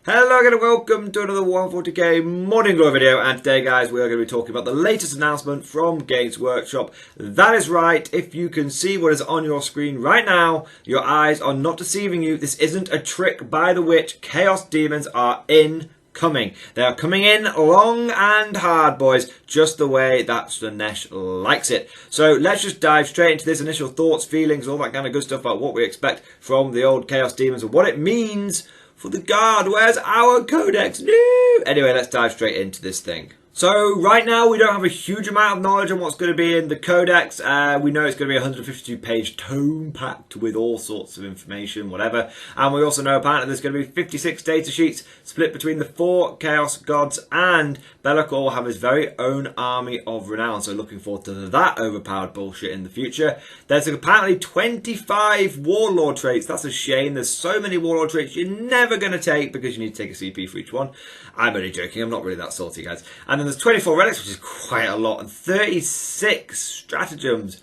Hello again and welcome to another 140k Morning Glory video, and today guys we are going to be talking about the latest announcement from Games Workshop. That is right, if you can see what is on your screen right now, your eyes are not deceiving you. This isn't a trick by the witch. Chaos Demons are incoming. They are coming in long and hard, boys, just the way that Slanesh likes it. So let's just dive straight into this. Initial thoughts, feelings, all that kind of good stuff about what we expect from the old Chaos Demons and what it means for the guard. Where's our Codex? No! Anyway, let's dive straight into this thing. So, right now, we don't have a huge amount of knowledge on what's going to be in the Codex. We know it's going to be a 152-page tome packed with all sorts of information, whatever. And we also know apparently there's going to be 56 data sheets split between the 4 Chaos Gods, and Bellicor will have his very own army of renown. So, looking forward to that overpowered bullshit in the future. There's apparently 25 Warlord traits. That's a shame. There's so many Warlord traits you're never going to take because you need to take a CP for each one. I'm only joking. I'm not really that salty, guys. And then there's 24 relics, which is quite a lot, and 36 stratagems.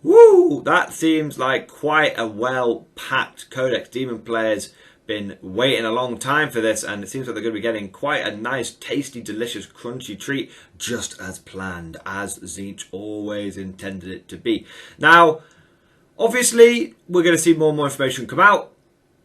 Woo! That seems like quite a well-packed Codex. Demon players been waiting a long time for this, and it seems like they're going to be getting quite a nice, tasty, delicious, crunchy treat, just as planned, as Tzeentch always intended it to be. Now, obviously, we're going to see more and more information come out.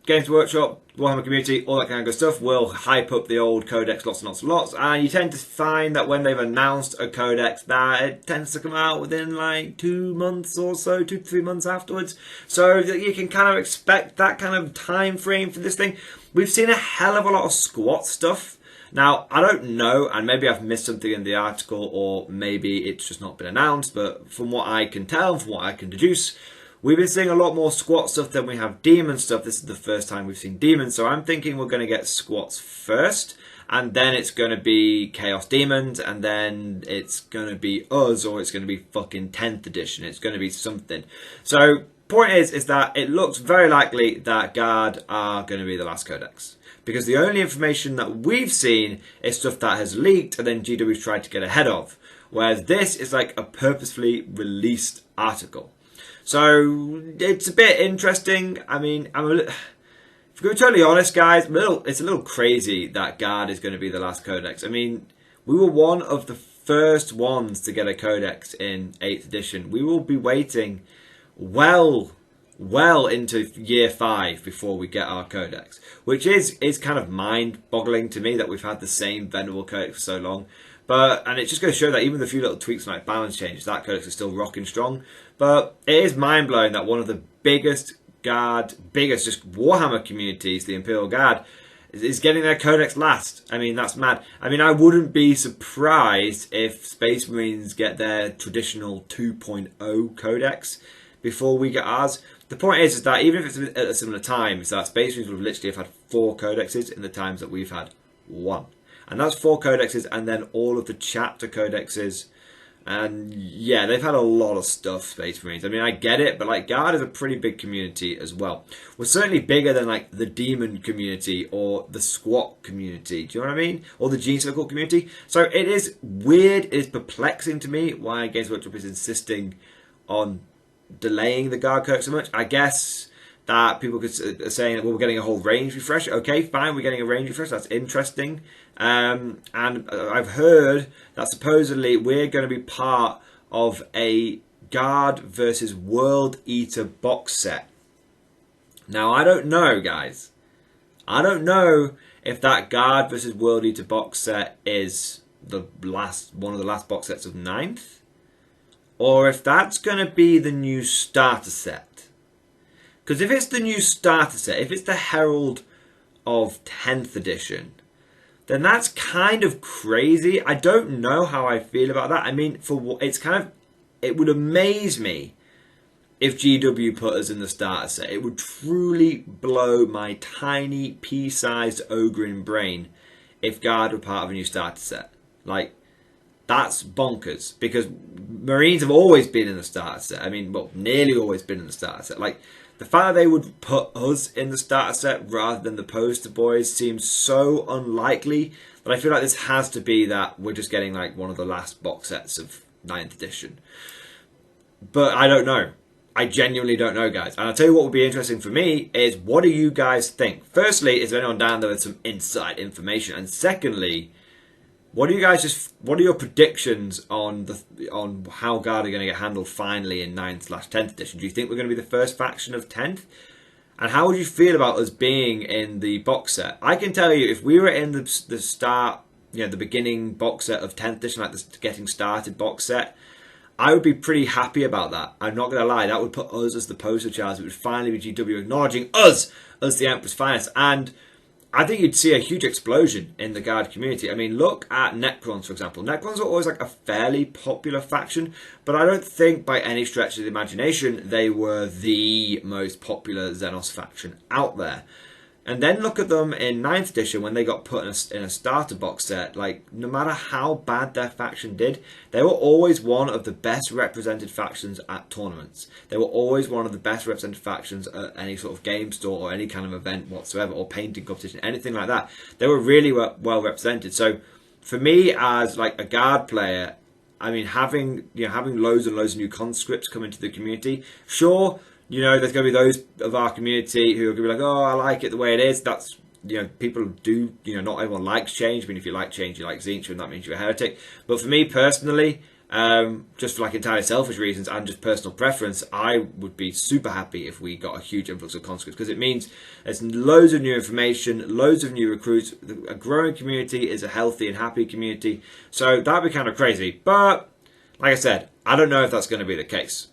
Games Workshop, Warhammer community, all that kind of good stuff will hype up the old Codex lots and lots and lots, and you tend to find that when they've announced a Codex that it tends to come out within like 2 months or so, 2 to 3 months afterwards, so that you can kind of expect that kind of time frame for this thing. We've seen a hell of a lot of squat stuff. Now, I don't know, and maybe I've missed something in the article, or maybe it's just not been announced, but from what I can tell, from what I can deduce, we've been seeing a lot more squat stuff than we have demon stuff. This is the first time we've seen demons, so I'm thinking we're going to get squats first, and then it's going to be Chaos Demons, and then it's going to be us, or it's going to be fucking 10th edition. It's going to be something. So, point is that it looks very likely that Guard are going to be the last Codex, because the only information that we've seen is stuff that has leaked, and then GW's tried to get ahead of, whereas this is like a purposefully released article. So, it's a bit interesting. I mean, if we're totally honest, guys, it's a little crazy that Guard is going to be the last Codex. I mean, we were one of the first ones to get a Codex in 8th edition. We will be waiting well into year 5 before we get our Codex, which is kind of mind-boggling to me that we've had the same venerable Codex for so long. And it's just going to show that even the few little tweaks like balance changes, that Codex is still rocking strong. But it is mind-blowing that one of the biggest just Warhammer communities, the Imperial Guard, is getting their Codex last. I mean, that's mad. I mean, I wouldn't be surprised if Space Marines get their traditional 2.0 Codex before we get ours. The point is that even if it's at a similar time, is that Space Marines would have literally have had 4 Codexes in the times that we've had 1. And that's 4 Codexes, and then all of the chapter Codexes. And yeah, they've had a lot of stuff, Space Marines. I mean, I get it, but like Guard is a pretty big community as well. We're certainly bigger than like the Demon community or the Squat community. Do you know what I mean? Or the Gene Circle community. So it is weird, it is perplexing to me why Games Workshop is insisting on delaying the Guard Codex so much. I guess that people could say, well, we're getting a whole range refresh. Okay, fine, we're getting a range refresh. That's interesting. And I've heard that supposedly we're going to be part of a Guard versus World Eater box set. Now, I don't know, guys. I don't know if that Guard versus World Eater box set is one of the last box sets of 9th, or if that's going to be the new starter set. Because if it's the new starter set, if it's the Herald of 10th edition, then that's kind of crazy. I don't know how I feel about that. I mean, it would amaze me if GW put us in the starter set. It would truly blow my tiny pea-sized ogre brain if Guard were part of a new starter set. Like, that's bonkers, because Marines have always been in the starter set. I mean, well, nearly always been in the starter set. Like, the fact that they would put us in the starter set rather than the poster boys seems so unlikely that I feel like this has to be that we're just getting like one of the last box sets of 9th edition. But I don't know. I genuinely don't know, guys. And I'll tell you what would be interesting for me is, what do you guys think? Firstly, is there anyone down there with some inside information? And secondly, what are your predictions on how Guard are going to get handled finally in 9th/10th edition? Do you think we're going to be the first faction of 10th? And how would you feel about us being in the box set? I can tell you, if we were in the start, the beginning box set of 10th edition, like the getting started box set, I would be pretty happy about that. I'm not going to lie. That would put us as the poster child. It would finally be GW acknowledging us as the Emperor's finest. And I think you'd see a huge explosion in the Guard community. I mean, look at Necrons, for example. Necrons are always like a fairly popular faction, but I don't think by any stretch of the imagination they were the most popular Xenos faction out there. And then look at them in 9th edition when they got put in a starter box set. Like, no matter how bad their faction did, they were always one of the best represented factions at tournaments. They were always one of the best represented factions at any sort of game store or any kind of event whatsoever, or painting competition, anything like that. They were really well represented. So for me, as like a Guard player, I mean, having loads and loads of new conscripts come into the community, sure, there's going to be those of our community who are going to be like, oh, I like it the way it is. That's, people do, not everyone likes change. I mean, if you like change, you like Tzeentch, and that means you're a heretic. But for me personally, just for like entirely selfish reasons and just personal preference, I would be super happy if we got a huge influx of conscripts, because it means there's loads of new information, loads of new recruits. A growing community is a healthy and happy community. So that'd be kind of crazy. But like I said, I don't know if that's going to be the case.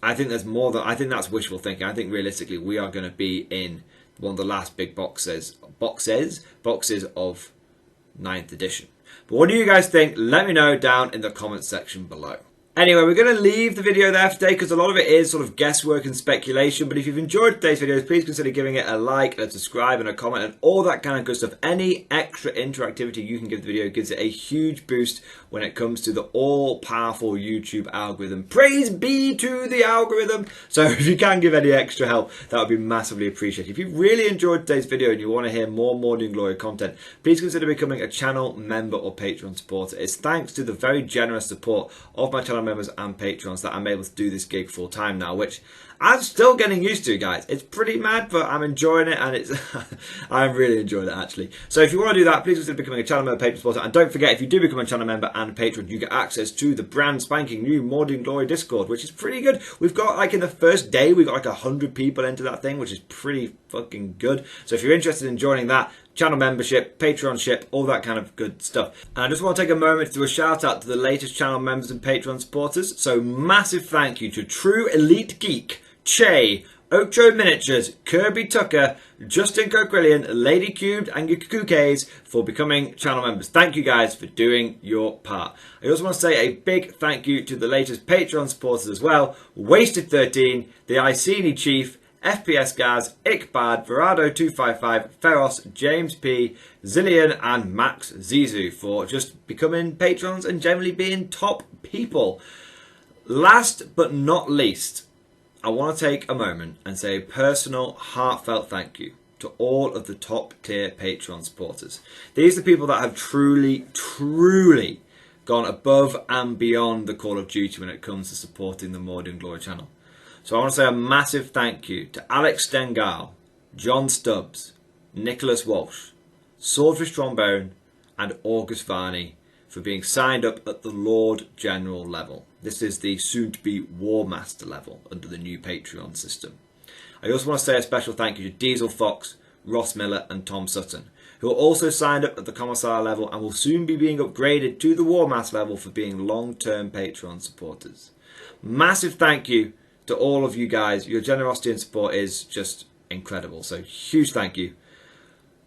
I think there's more than, I think that's wishful thinking. I think realistically we are going to be in one of the last big boxes of 9th edition. But what do you guys think? Let me know down in the comments section below. Anyway, we're going to leave the video there for today because a lot of it is sort of guesswork and speculation. But if you've enjoyed today's videos, please consider giving it a like, a subscribe and a comment and all that kind of good stuff. Any extra interactivity you can give the video gives it a huge boost when it comes to the all-powerful YouTube algorithm. Praise be to the algorithm! So if you can give any extra help, that would be massively appreciated. If you've really enjoyed today's video and you want to hear more Mordian Glory content, please consider becoming a channel member or Patreon supporter. It's thanks to the very generous support of my channel members and patrons that I'm able to do this gig full time now, which I'm still getting used to, guys. It's pretty mad, but I'm enjoying it, and it's I'm really enjoying it actually. So if you want to do that, please consider becoming a channel member, patron supporter, and don't forget, if you do become a channel member and a patron, you get access to the brand spanking new Mordian Glory Discord, which is pretty good. We've got, like, in the first day, we got like 100 people into that thing, which is pretty fucking good. So if you're interested in joining that, channel membership, Patreonship, all that kind of good stuff. And I just want to take a moment to do a shout out to the latest channel members and Patreon supporters. So massive thank you to True Elite Geek, Che, Ocho Miniatures, Kirby Tucker, Justin Coquillian, Lady Cubed and Yukukukes for becoming channel members. Thank you guys for doing your part. I also want to say a big thank you to the latest Patreon supporters as well. Wasted13, the Iceni Chief, FPS Gaz, Ickbad, Verado255, Feros, James P, Zillion and Max Zizu for just becoming patrons and generally being top people. Last but not least, I want to take a moment and say a personal, heartfelt thank you to all of the top tier Patreon supporters. These are the people that have truly gone above and beyond the Call of Duty when it comes to supporting the Mordian Glory channel. So I want to say a massive thank you to Alex Stengal, John Stubbs, Nicholas Walsh, Swordfish Trombone and August Varney for being signed up at the Lord General level. This is the soon-to-be War Master level under the new Patreon system. I also want to say a special thank you to Diesel Fox, Ross Miller and Tom Sutton, who are also signed up at the Commissar level and will soon be being upgraded to the War Master level for being long-term Patreon supporters. Massive thank you to all of you guys. Your generosity and support is just incredible. So huge thank you.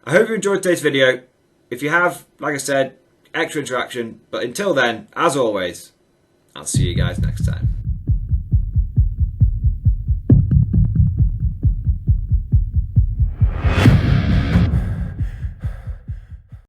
I hope you enjoyed today's video. If you have, like I said, extra interaction. But until then, as always, I'll see you guys next time.